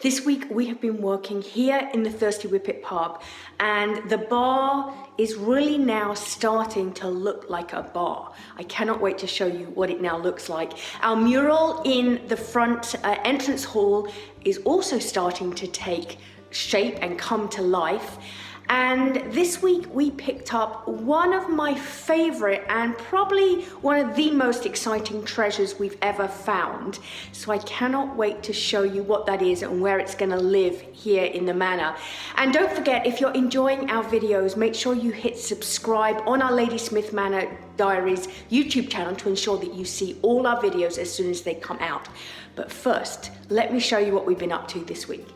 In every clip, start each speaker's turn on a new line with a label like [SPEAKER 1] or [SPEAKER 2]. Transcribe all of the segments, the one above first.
[SPEAKER 1] This week we have been working here in the Thirsty Whippet Pub, and the bar is really now starting to look like a bar. I cannot wait to show you what it now looks like. Our mural in the front entrance hall is also starting to take shape and come to life. And this week we picked up one of my favorite and probably one of the most exciting treasures we've ever found. So I cannot wait to show you what that is and where it's gonna live here in the manor. And don't forget, if you're enjoying our videos, make sure you hit subscribe on our Ladysmith Manor Diaries YouTube channel to ensure that you see all our videos as soon as they come out. But first, let me show you what we've been up to this week.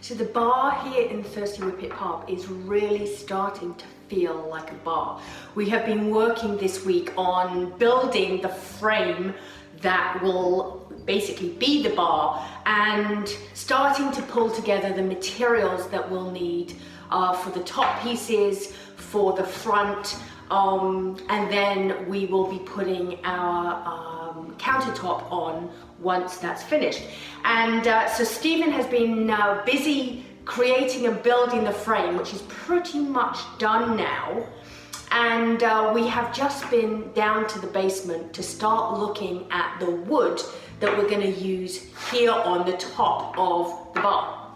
[SPEAKER 1] So the bar here in the Thirsty Whippet Pub is really starting to feel like a bar. We have been working this week on building the frame that will basically be the bar and starting to pull together the materials that we'll need for the top pieces, for the front, and then we will be putting our countertop on once that's finished. And so Stephen has been busy creating and building the frame, which is pretty much done now. And we have just been down to the basement to start looking at the wood that we're going to use here on the top of the bar.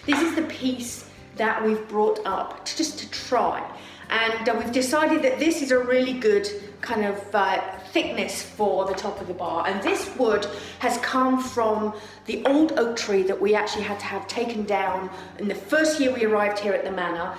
[SPEAKER 1] This is the piece that we've brought up just to try. And we've decided that this is a really good kind of thickness for the top of the bar. And this wood has come from the old oak tree that we actually had to have taken down in the first year we arrived here at the manor.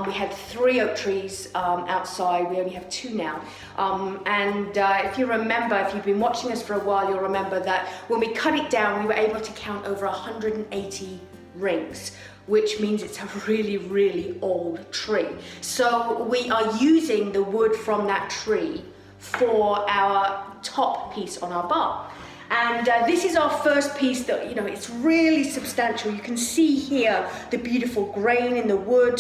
[SPEAKER 1] We had 3 oak trees outside. We only have 2 now. If you remember, if you've been watching us for a while, you'll remember that when we cut it down, we were able to count over 180 rings, which means it's a really, really old tree. So we are using the wood from that tree for our top piece on our bar. And this is our first piece that, you know, it's really substantial. You can see here the beautiful grain in the wood.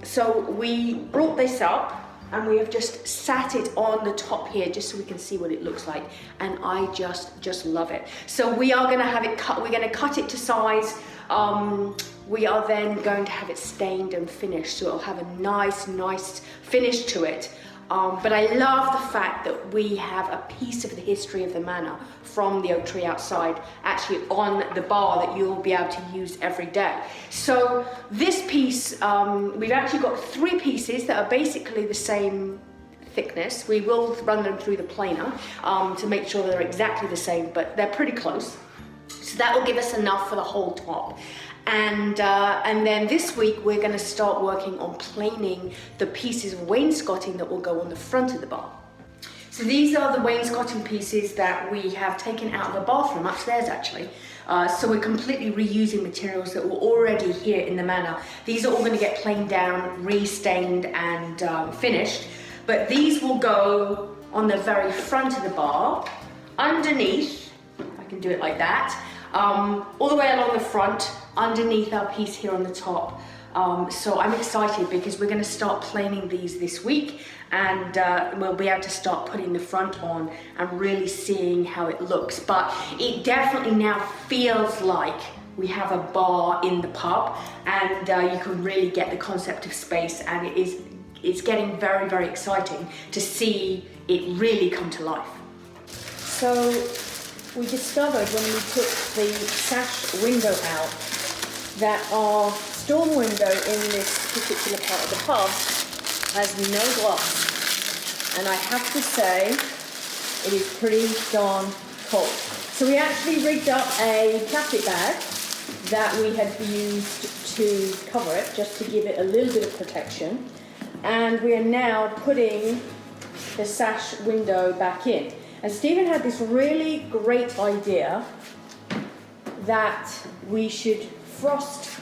[SPEAKER 1] So we brought this up and we have just sat it on the top here just so we can see what it looks like. And I just love it. So we are gonna have it cut, we're gonna cut it to size. We are then going to have it stained and finished, so it'll have a nice finish to it. But I love the fact that we have a piece of the history of the manor from the oak tree outside actually on the bar that you'll be able to use every day. So this piece, we've actually got 3 pieces that are basically the same thickness. We will run them through the planer to make sure they're exactly the same, but they're pretty close. So that will give us enough for the whole top. And then this week we're going to start working on planing the pieces of wainscoting that will go on the front of the bar. So these are the wainscoting pieces that we have taken out of the bathroom, upstairs actually. So we're completely reusing materials that were already here in the manor. These are all going to get planed down, re-stained and finished. But these will go on the very front of the bar, underneath, if I can do it like that, all the way along the front, underneath our piece here on the top. So I'm excited because we're going to start planing these this week, and we'll be able to start putting the front on and really seeing how it looks. But it definitely now feels like we have a bar in the pub, and you can really get the concept of space, and it's getting very exciting to see it really come to life. So we discovered when we took the sash window out that our storm window in this particular part of the pub has no glass. And I have to say, it is pretty darn cold. So we actually rigged up a plastic bag that we had used to cover it, just to give it a little bit of protection. And we are now putting the sash window back in. And Stephen had this really great idea that we should frost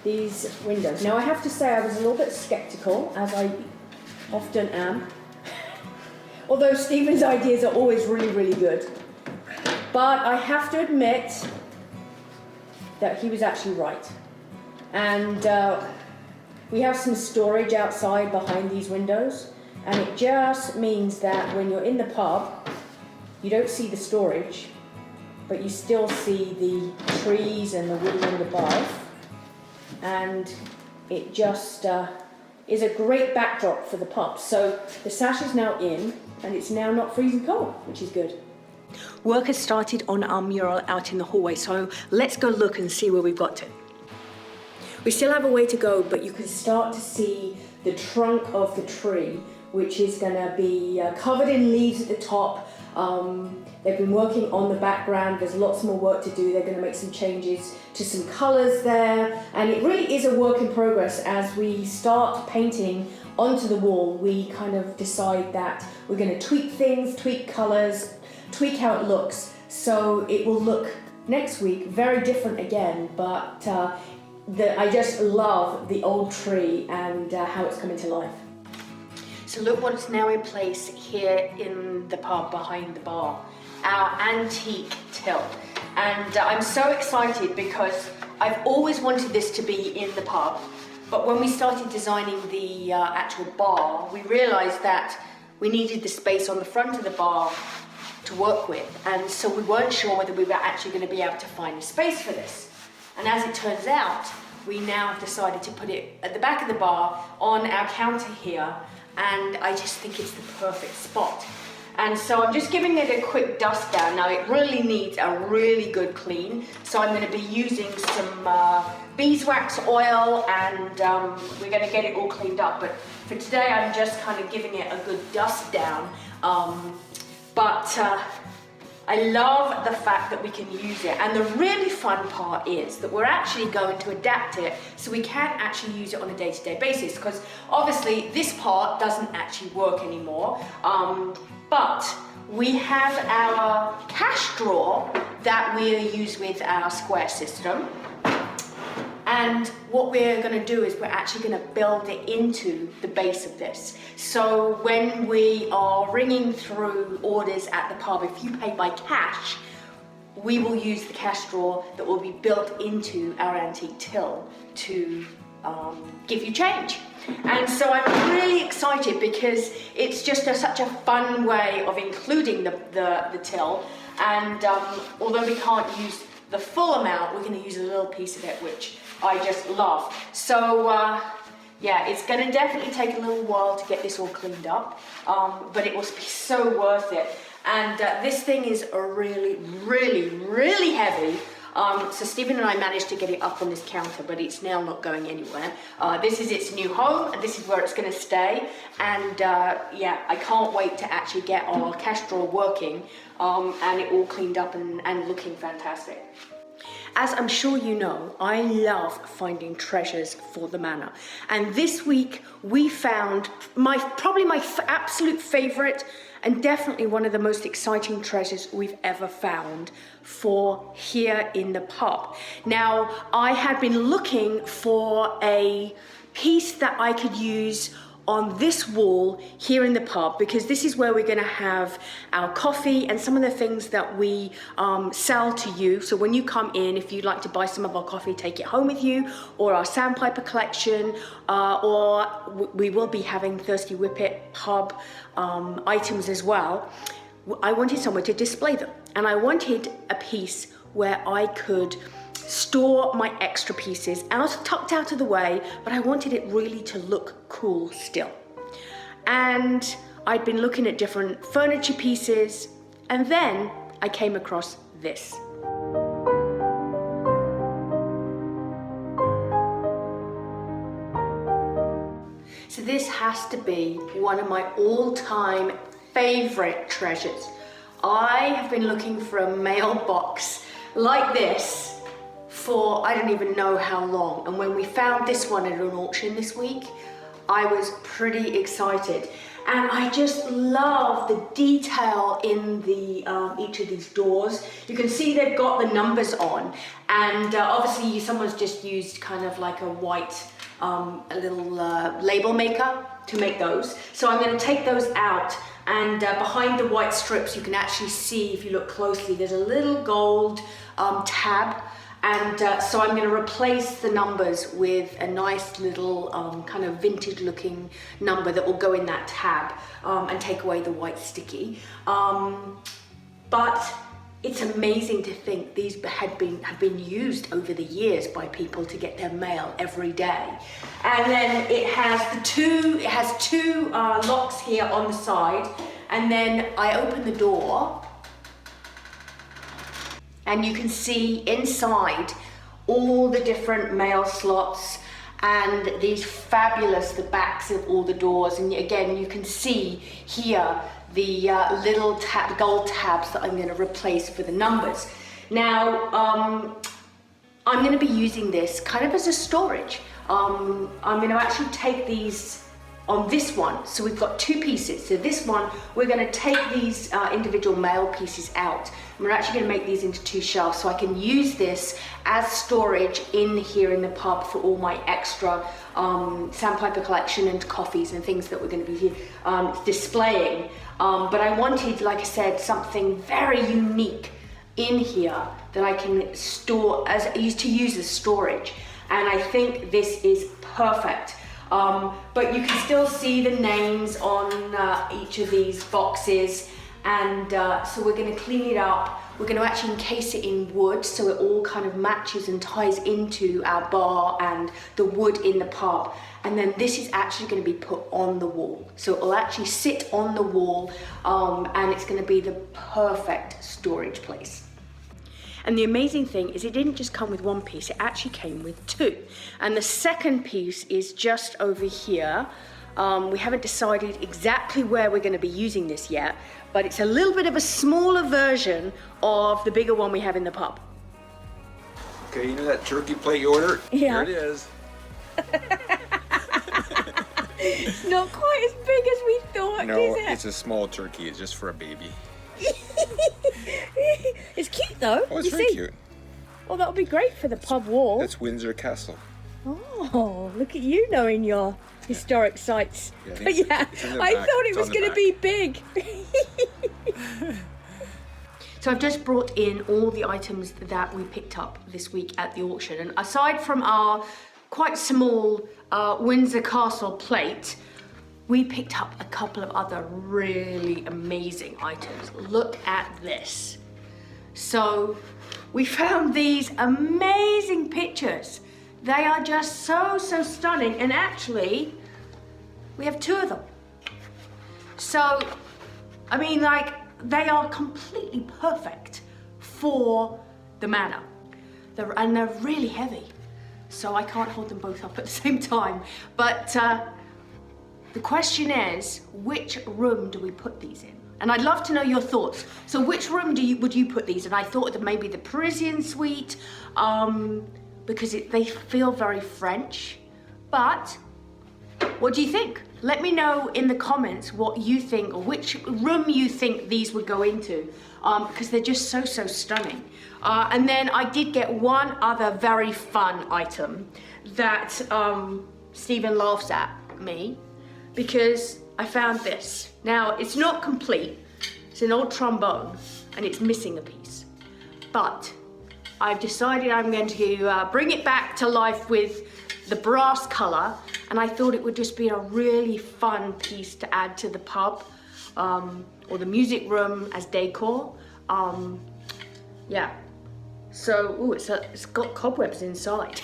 [SPEAKER 1] these windows. Now I have to say I was a little bit skeptical, as I often am. Although Stephen's ideas are always really good. But I have to admit that he was actually right. And we have some storage outside behind these windows, and it just means that when you're in the pub, you don't see the storage, but you still see the trees and the woodland above, and it just is a great backdrop for the pub. So the sash is now in, and it's now not freezing cold, which is good. Work has started on our mural out in the hallway, so let's go look and see where we've got to. We still have a way to go, but you can start to see the trunk of the tree, which is going to be covered in leaves at the top. They've been working on the background. There's lots more work to do. They're going to make some changes to some colours there, and it really is a work in progress. As we start painting onto the wall, we kind of decide that we're going to tweak things, tweak colours, tweak how it looks, so it will look next week very different again, but I just love the old tree and how it's coming to life. So look what's now in place here in the pub behind the bar, our antique till. And I'm so excited because I've always wanted this to be in the pub, but when we started designing the actual bar, we realized that we needed the space on the front of the bar to work with, and so we weren't sure whether we were actually going to be able to find a space for this. And as it turns out, we now have decided to put it at the back of the bar on our counter here, and I just think it's the perfect spot. And so I'm just giving it a quick dust down. Now it really needs a really good clean, so I'm going to be using some beeswax oil, and we're going to get it all cleaned up. But for today I'm just kind of giving it a good dust down. But I love the fact that we can use it, and the really fun part is that we're actually going to adapt it so we can actually use it on a day-to-day basis, because obviously this part doesn't actually work anymore, but we have our cash drawer that we use with our square system. And what we're going to do is we're actually going to build it into the base of this. So when we are ringing through orders at the pub, if you pay by cash, we will use the cash drawer that will be built into our antique till to give you change. And so I'm really excited because it's just such a fun way of including the till. And although we can't use the full amount, we're going to use a little piece of it, which I just love. So yeah, it's going to definitely take a little while to get this all cleaned up, but it will be so worth it. And this thing is really, really, really heavy. So Stephen and I managed to get it up on this counter, but it's now not going anywhere. This is its new home, and this is where it's going to stay. And yeah, I can't wait to actually get our cash drawer working and it all cleaned up and looking fantastic. As I'm sure you know, I love finding treasures for the manor. And this week we found probably my absolute favorite and definitely one of the most exciting treasures we've ever found for here in the pub. Now, I had been looking for a piece that I could use on this wall here in the pub, because this is where we're going to have our coffee and some of the things that we sell to you. So when you come in, if you'd like to buy some of our coffee, take it home with you, or our sandpiper collection, or we will be having Thirsty Whippet Pub items as well. I wanted somewhere to display them, and I wanted a piece where I could store my extra pieces tucked out of the way, but I wanted it really to look cool still. And I'd been looking at different furniture pieces, and then I came across this. So this has to be one of my all-time favorite treasures. I have been looking for a mailbox like this for I don't even know how long, and when we found this one at an auction this week, I was pretty excited. And I just love the detail in the each of these doors. You can see they've got the numbers on, and obviously someone's just used kind of like a white a little label maker to make those. So I'm going to take those out, and behind the white strips you can actually see, if you look closely, there's a little gold tab. And so I'm going to replace the numbers with a nice little kind of vintage looking number that will go in that tab and take away the white sticky. But It's amazing to think these have been used over the years by people to get their mail every day. And then it has two locks here on the side, and then I open the door and you can see inside all the different mail slots and these fabulous, the backs of all the doors. And again, you can see here the little gold tabs that I'm going to replace for the numbers. Now, I'm going to be using this kind of as a storage. I'm going to actually take these on this one. So we've got two pieces. So this one, we're going to take these individual mail pieces out. And we're actually going to make these into two shelves, so I can use this as storage in here in the pub for all my extra sandpaper collection and coffees and things that we're going to be displaying. But I wanted, like I said, something very unique in here that I can store to use as storage. And I think this is perfect. But you can still see the names on each of these boxes. And so we're going to clean it up. We're going to actually encase it in wood so it all kind of matches and ties into our bar and the wood in the pub. And then this is actually going to be put on the wall. So it'll actually sit on the wall and it's going to be the perfect storage place. And the amazing thing is it didn't just come with one piece, it actually came with two. And the second piece is just over here. We haven't decided exactly where we're going to be using this yet, but it's a little bit of a smaller version of the bigger one we have in the pub.
[SPEAKER 2] Okay, you know that turkey plate you ordered?
[SPEAKER 1] Yeah.
[SPEAKER 2] Here it is.
[SPEAKER 1] It's not quite as big as we thought,
[SPEAKER 2] No,
[SPEAKER 1] is it?
[SPEAKER 2] it's a small turkey. It's just for a baby.
[SPEAKER 1] It's cute though.
[SPEAKER 2] Oh, it's very cute.
[SPEAKER 1] Oh, that'll be great for the pub wall.
[SPEAKER 2] That's Windsor Castle.
[SPEAKER 1] Oh, look at you knowing your historic sites.
[SPEAKER 2] Yeah,
[SPEAKER 1] But yeah, I thought it was going to be big. So I've just brought in all the items that we picked up this week at the auction. And aside from our quite small Windsor Castle plate, we picked up a couple of other really amazing items. Look at this. So we found these amazing pictures. They are just so stunning. And actually, we have two of them. So, I mean, like, they are completely perfect for the manor. And they're really heavy. So I can't hold them both up at the same time. But the question is, which room do we put these in? And I'd love to know your thoughts. So which room would you put these in? I thought that maybe the Parisian suite, because they feel very French. But what do you think? Let me know in the comments what you think, or which room you think these would go into, because they're just so stunning. And then I did get one other very fun item that Stephen laughs at me, because I found this. Now, it's not complete. It's an old trombone, and it's missing a piece. But I've decided I'm going to bring it back to life with the brass color, and I thought it would just be a really fun piece to add to the pub or the music room as decor. Yeah. So, ooh, it's got cobwebs inside.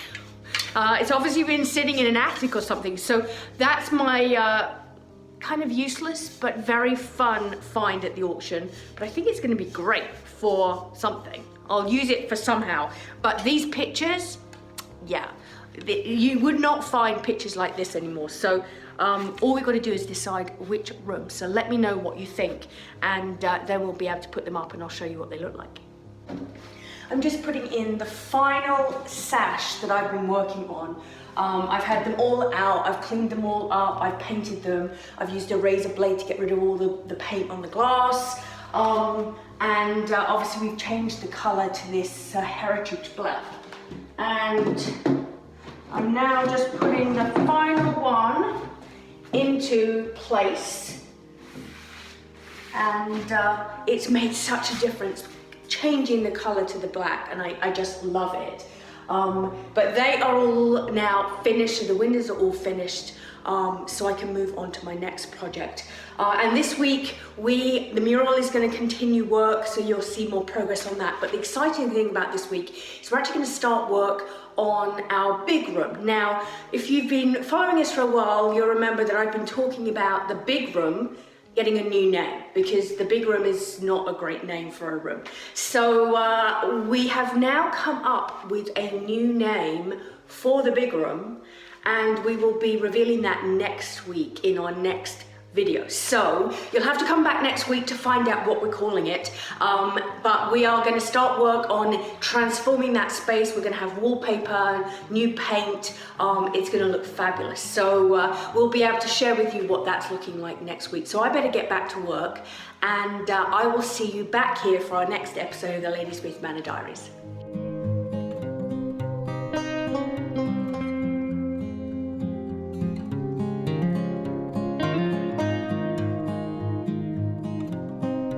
[SPEAKER 1] It's obviously been sitting in an attic or something. So that's my kind of useless but very fun find at the auction. But I think it's going to be great for something. I'll use it for somehow. But these pictures, yeah, you would not find pictures like this anymore. So all we've got to do is decide which room. So let me know what you think, and then we'll be able to put them up and I'll show you what they look like. I'm just putting in the final sash that I've been working on. I've had them all out, I've cleaned them all up, I've painted them, I've used a razor blade to get rid of all the paint on the glass, and obviously we've changed the colour to this heritage black. And I'm now just putting the final one into place, and it's made such a difference, changing the colour to the black, and I just love it. But they are all now finished, so the windows are all finished. so I can move on to my next project. And this week, the mural is going to continue work, so you'll see more progress on that. But the exciting thing about this week is we're actually going to start work on our big room. Now, if you've been following us for a while, you'll remember that I've been talking about the big room getting a new name, because the big room is not a great name for a room. So we have now come up with a new name for the big room, and we will be revealing that next week in our next video. So you'll have to come back next week to find out what we're calling it, but we are going to start work on transforming that space. We're going to have wallpaper, new paint. It's going to look fabulous, so we'll be able to share with you what that's looking like next week. So I better get back to work, and I will see you back here for our next episode of the Ladies with Manor Diaries.